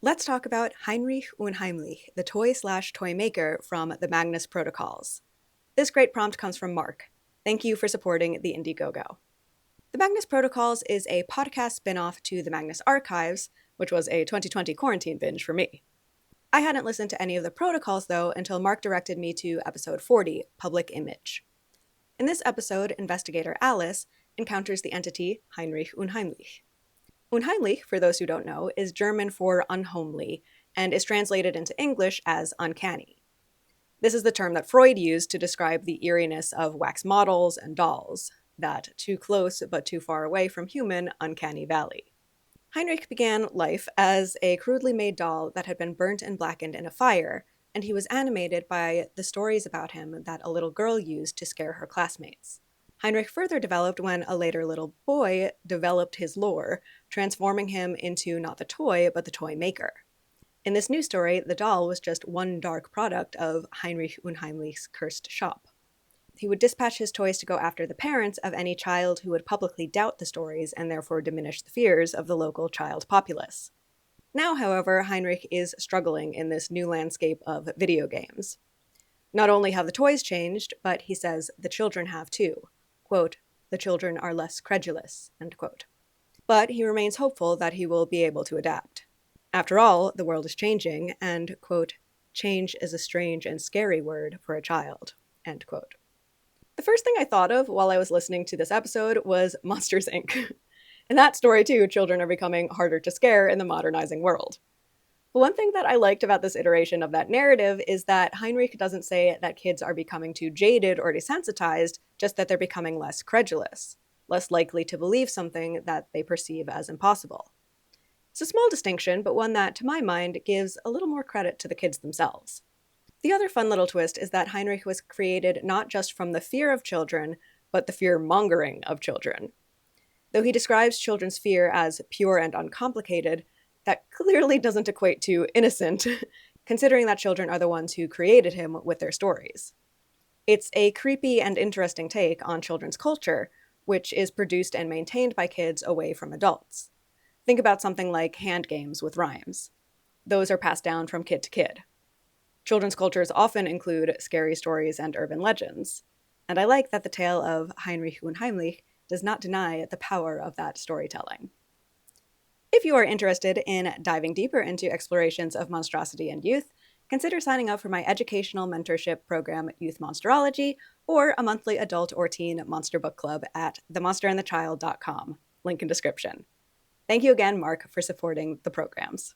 Let's talk about Heinrich Unheimlich, the toy maker from the Magnus protocols. This great prompt comes from Mark. Thank you for supporting the Indiegogo. The Magnus Protocols is a podcast spin-off to the Magnus Archives, which was a 2020 quarantine binge for me. I hadn't listened to any of the protocols, though, until Mark directed me to episode 40, Public Image. In this episode, investigator Alice encounters the entity Heinrich Unheimlich. Unheimlich, for those who don't know, is German for unhomely and is translated into English as uncanny. This is the term that Freud used to describe the eeriness of wax models and dolls, that too close but too far away from human uncanny valley. Heinrich began life as a crudely made doll that had been burnt and blackened in a fire, and he was animated by the stories about him that a little girl used to scare her classmates. Heinrich further developed when a later little boy developed his lore, transforming him into not the toy, but the toy maker. In this new story, the doll was just one dark product of Heinrich Unheimlich's cursed shop. He would dispatch his toys to go after the parents of any child who would publicly doubt the stories and therefore diminish the fears of the local child populace. Now, however, Heinrich is struggling in this new landscape of video games. Not only have the toys changed, but he says the children have too. Quote, "The children are less credulous," end quote. But he remains hopeful that he will be able to adapt. After all, the world is changing, and, quote, "change is a strange and scary word for a child," end quote. The first thing I thought of while I was listening to this episode was Monsters, Inc. In that story, too, children are becoming harder to scare in the modernizing world. But one thing that I liked about this iteration of that narrative is that Heinrich doesn't say that kids are becoming too jaded or desensitized, just that they're becoming less credulous, less likely to believe something that they perceive as impossible. It's a small distinction, but one that, to my mind, gives a little more credit to the kids themselves. The other fun little twist is that Heinrich was created not just from the fear of children, but the fear-mongering of children. Though he describes children's fear as pure and uncomplicated, that clearly doesn't equate to innocent, considering that children are the ones who created him with their stories. It's a creepy and interesting take on children's culture, which is produced and maintained by kids away from adults. Think about something like hand games with rhymes. Those are passed down from kid to kid. Children's cultures often include scary stories and urban legends, and I like that the tale of Heinrich Unheimlich does not deny the power of that storytelling. If you are interested in diving deeper into explorations of monstrosity and youth, consider signing up for my educational mentorship program, Youth Monsterology, or a monthly adult or teen monster book club at themonsterandthechild.com. Link in description. Thank you again, Mark, for supporting the programs.